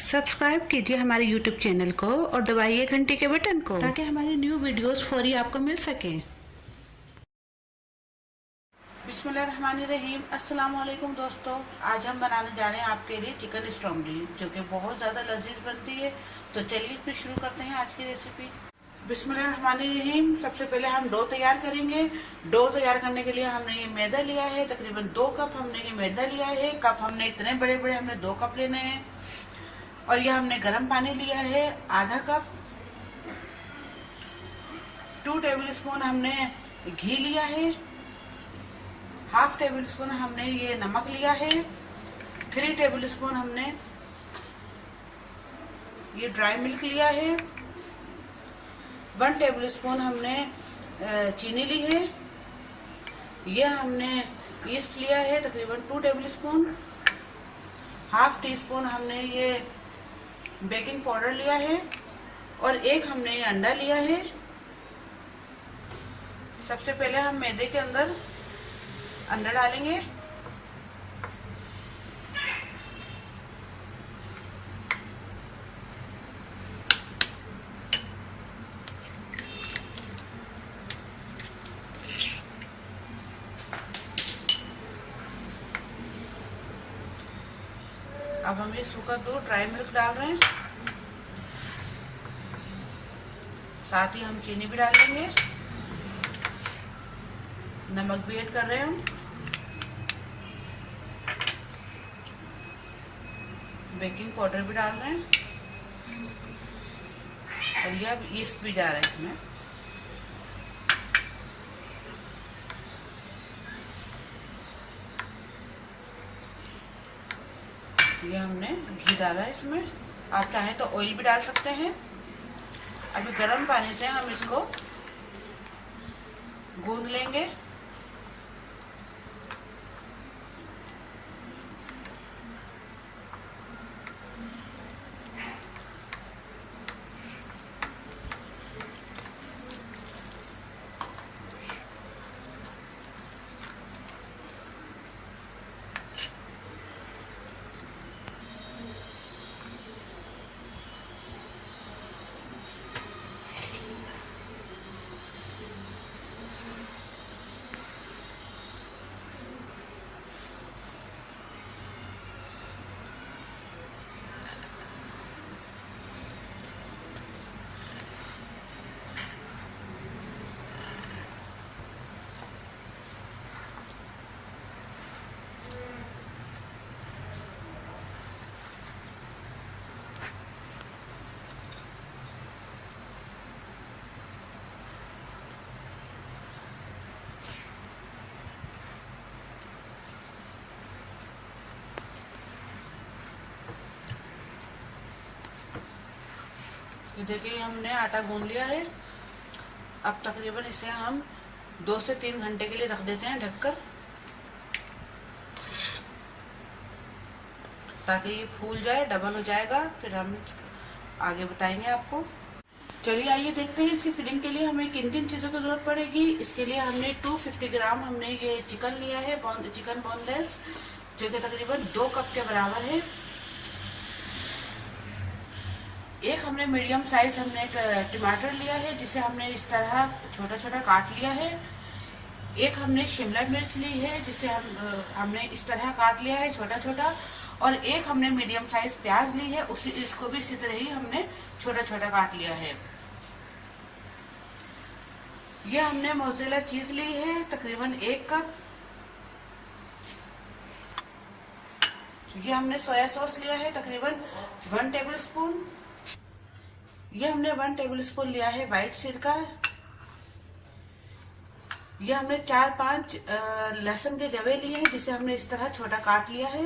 Subscribe कीजिए हमारे YouTube channel को और दबाइए घंटी के बटन को ताकि हमारी न्यू वीडियोस फौरी आपको मिल सकें। बिस्मिल्लाहिर्रहमानिर्रहीम। अस्सलाम वालेकुम दोस्तों, आज हम बनाने जा रहे हैं आपके लिए चिकन स्ट्रॉन्गली, जो कि बहुत ज़्यादा लजीज बनती है। तो चलिए फिर शुरू करते हैं आज की रेसिपी। बिस्मिल्लाहिर्रहमानिर्रहीम। सबसे पहले हम डो तैयार करेंगे। डो तैयार करने के लिए हमने ये मैदा लिया है, तकरीबन 2 कप हमने ये मैदा लिया है। कप हमने इतने बड़े बड़े हमने 2 कप लेने हैं। और यह हमने गर्म पानी लिया है आधा कप। 2 टेबल स्पून हमने घी लिया है। हाफ टेबल स्पून हमने ये नमक लिया है। 3 टेबल स्पून हमने ये ड्राई मिल्क लिया है। 1 टेबल स्पून हमने चीनी ली है। यह हमने ईस्ट लिया है तकरीबन 2 table spoon. Half tea spoon हमने ये बेकिंग पाउडर लिया है और एक हमने ये अंडा लिया है। सबसे पहले हम मैदे के अंदर अंडा डालेंगे। अब हम ये सूखा दूध ड्राई मिल्क डाल रहे हैं, साथ ही हम चीनी भी डाल लेंगे। नमक भी ऐड कर रहे हैं हम। बेकिंग पाउडर भी डाल रहे हैं और यह अब ईस्ट भी जा रहा है इसमें। ये हमने घी डाला है इसमें। आप चाहें तो ऑयल भी डाल सकते हैं। अभी गर्म पानी से हम इसको गूंद लेंगे। ये देखिए हमने आटा गूंद लिया है। अब तकरीबन इसे हम 2 से 3 घंटे के लिए रख देते हैं ढककर, ताकि ये फूल जाए, डबल हो जाएगा। फिर हम आगे बताएंगे आपको। चलिए आइए देखते हैं इसकी फिलिंग के लिए हमें किन किन चीज़ों की ज़रूरत पड़ेगी। इसके लिए हमने 250 ग्राम हमने ये चिकन लिया है, चिकन बोनलेस, जो कि तकरीबन 2 कप के बराबर है। एक हमने मीडियम साइज हमने टमाटर लिया है, जिसे हमने इस तरह छोटा छोटा काट लिया है। एक हमने शिमला मिर्च ली है, जिसे हमने इस तरह काट लिया है छोटा छोटा। और एक हमने मीडियम साइज प्याज ली है, इसको भी इसी तरह ही हमने छोटा छोटा काट लिया है। यह हमने मोज़रेला चीज ली है तकरीबन 1 कप। यह हमने सोया सॉस लिया है तकरीबन 1 टेबल स्पून। यह हमने 1 टेबल स्पून लिया है वाइट सिरका। यह हमने 4-5 लहसुन के जवे लिए हैं, जिसे हमने इस तरह छोटा काट लिया है।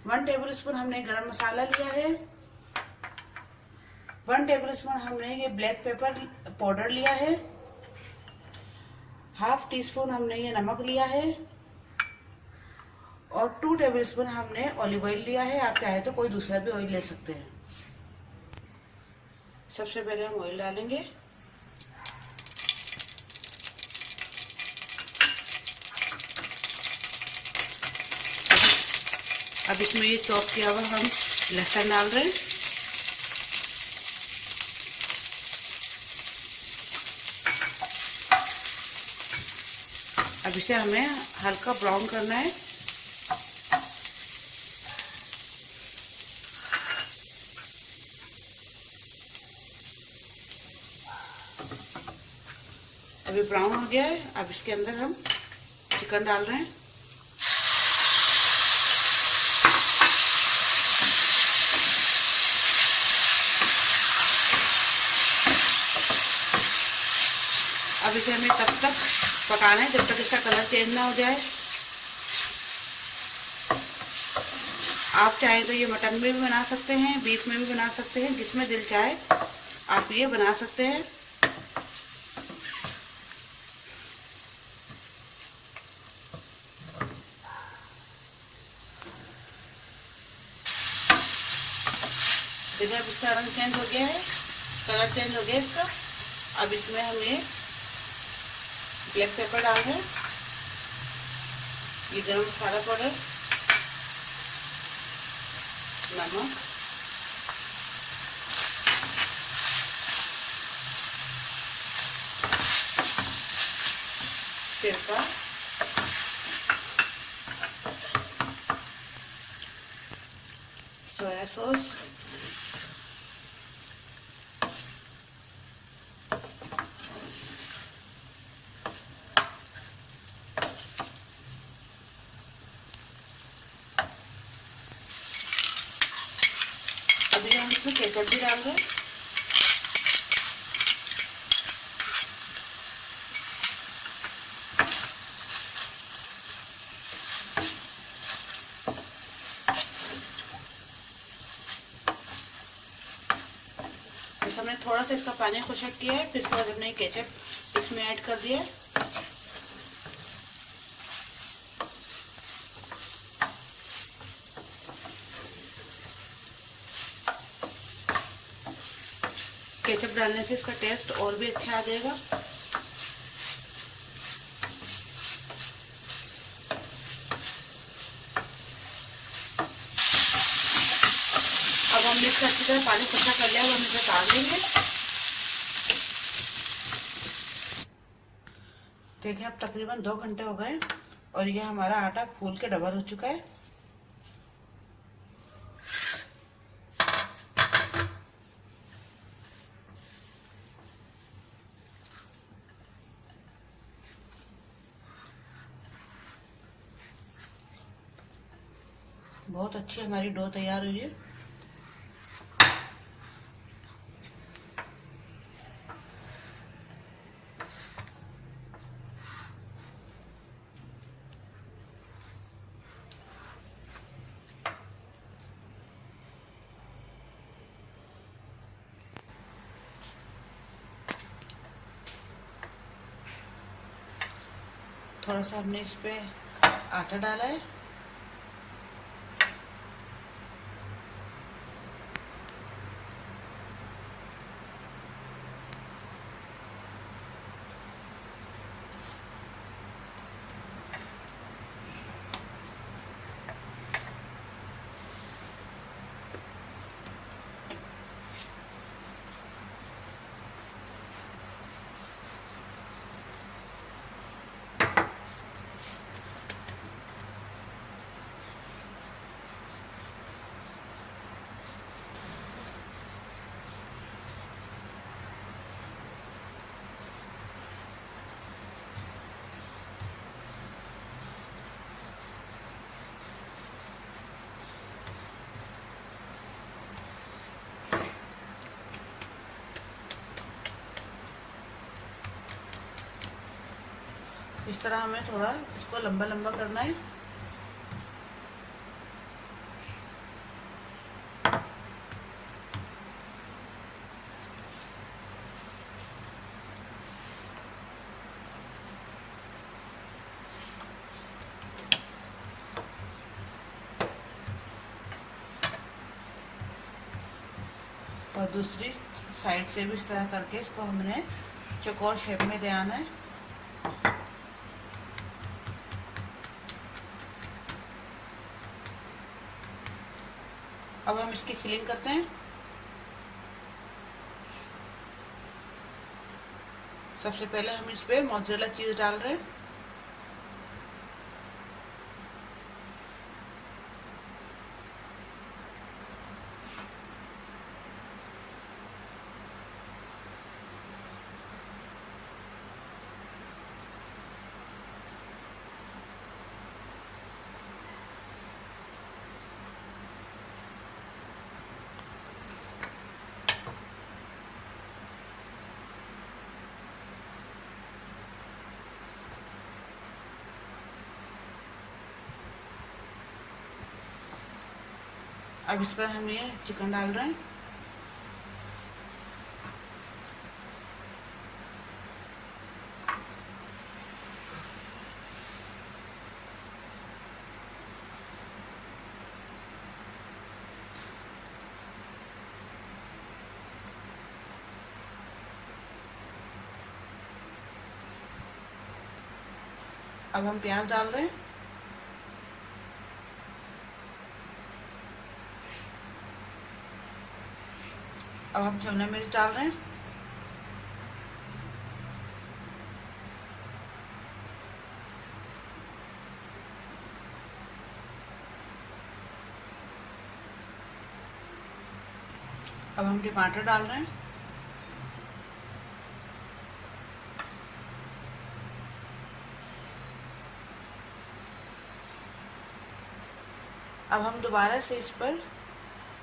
1 टेबल स्पून हमने गरम मसाला लिया है। 1 टेबल स्पून हमने ये ब्लैक पेपर पाउडर लिया है। हाफ टी स्पून हमने ये नमक लिया है और 2 टेबल स्पून हमने ऑलिव ऑयल लिया है। आप चाहे तो कोई दूसरा भी ऑयल ले सकते हैं। सबसे पहले हम ऑयल डालेंगे। अब इसमें ये चॉप किया हुआ हम लहसुन डाल रहे हैं। अब इसे हमें हल्का ब्राउन करना है। अभी ब्राउन हो गया है। अब इसके अंदर हम चिकन डाल रहे हैं। अब इसे हमें तब तक पकाना है जब तक इसका कलर चेंज ना हो जाए। आप चाहें तो ये मटन में भी बना सकते हैं, बीफ में भी बना सकते हैं, जिसमें दिल चाहे आप ये बना सकते हैं। देखिए अब इसका रंग चेंज हो गया है, कलर चेंज हो गया इसका। अब इसमें हम ये ब्लैक पेपर डाल रहे हैं, ये गरम मसाला पाउडर, नमक, सिरका, सोया सॉस, अभी हम इसमें केचप भी डाल दें। बस हमने थोड़ा सा इसका पानी खुशक किया है, फिर इसके बाद हमने केचप इसमें ऐड कर दिया है। केचप डालने से इसका टेस्ट और भी अच्छा आ जाएगा। अब हमने इसका अच्छी तरह पानी इकट्ठा कर लिया, अब हम इसे डाल देंगे। देखिए अब तकरीबन 2 घंटे हो गए और यह हमारा आटा फूल के डबल हो चुका है। बहुत अच्छी हमारी डो तैयार हुई है। थोड़ा सा हमने इस पे आटा डाला है। इस तरह हमें थोड़ा इसको लंबा लंबा करना है। और दूसरी साइड से भी इस तरह करके इसको हमने चौकोर शेप में ले आना है। अब हम इसकी फिलिंग करते हैं। सबसे पहले हम इस पे मोज़रेला चीज़ डाल रहे हैं। अब इस पर हम ये चिकन डाल रहे हैं। अब हम प्याज डाल रहे हैं। अब हम शिमला मिर्च डाल रहे हैं। अब हम टमाटर डाल रहे हैं। अब हम दोबारा से इस पर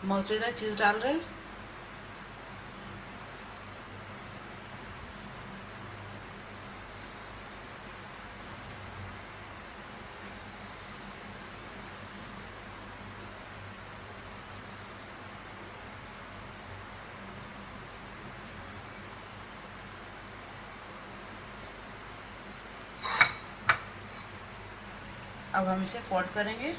मोज़रेला चीज़ डाल रहे हैं। अब हम इसे फोल्ड करेंगे।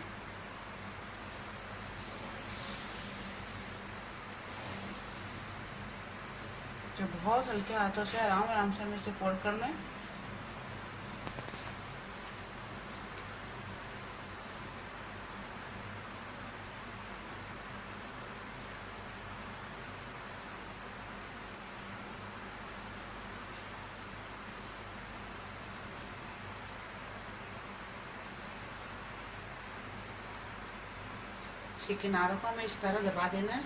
जो बहुत हल्के हाथों से आराम आराम से हमें इसे फोल्ड करना है। इसके किनारों को हमें इस तरह दबा देना है।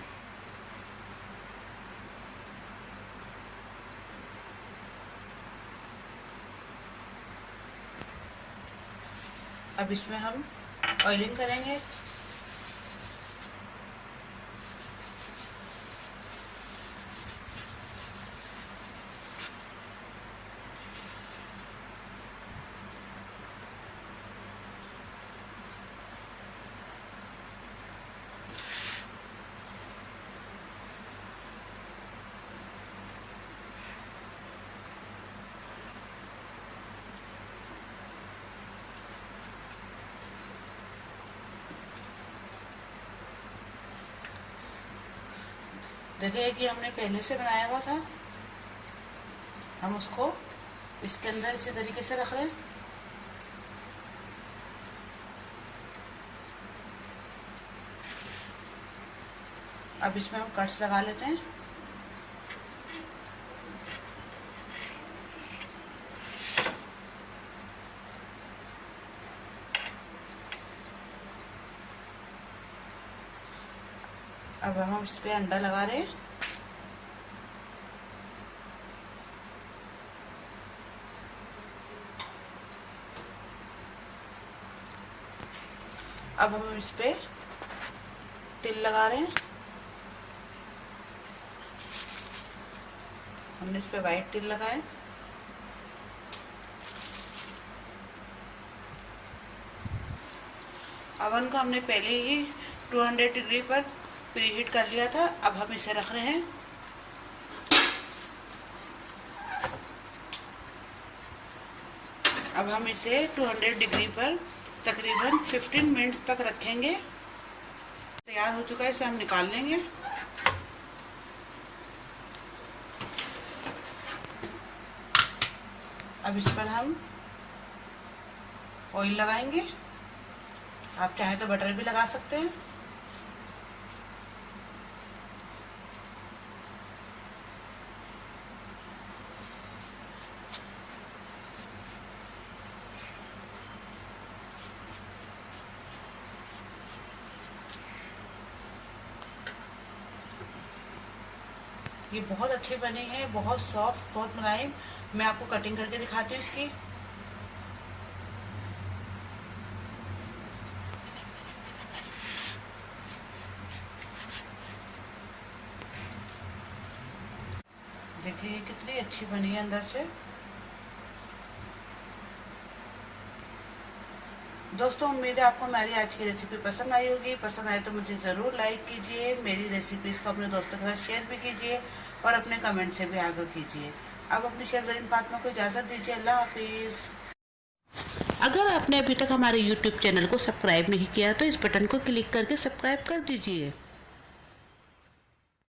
अब इसमें हम ऑयलिंग करेंगे। देखिए कि हमने पहले से बनाया हुआ था, हम उसको इसके अंदर इसी तरीके से रख रहे हैं। अब इसमें हम कट्स लगा लेते हैं। अब हम इस पे अंडा लगा रहे हैं। अब हम इस पे तिल लगा रहे हैं। हमने इस पे वाइट तिल लगाए। अवन को हमने पहले ही 200 डिग्री पर प्रीहीट कर लिया था। अब हम इसे रख रहे हैं। अब हम इसे 200 डिग्री पर तकरीबन 15 मिनट्स तक रखेंगे। तैयार हो चुका है, इसे हम निकाल लेंगे। अब इस पर हम ऑयल लगाएंगे। आप चाहे तो बटर भी लगा सकते हैं। ये बहुत अच्छी बनी है, बहुत सॉफ्ट, बहुत मुलायम। मैं आपको कटिंग करके दिखाती हूँ इसकी। देखिए ये कितनी अच्छी बनी है अंदर से। दोस्तों उम्मीद है आपको मेरी आज की रेसिपी पसंद आई होगी। पसंद आए तो मुझे ज़रूर लाइक कीजिए, मेरी रेसिपीज़ को अपने दोस्तों के साथ शेयर भी कीजिए और अपने कमेंट से भी आगाह कीजिए। अब अपनी शेफ ज़रीन फातिमा को इजाज़त दीजिए। अल्लाह हाफिज़। अगर आपने अभी तक हमारे YouTube चैनल को सब्सक्राइब नहीं किया तो इस बटन को क्लिक करके सब्सक्राइब कर दीजिए।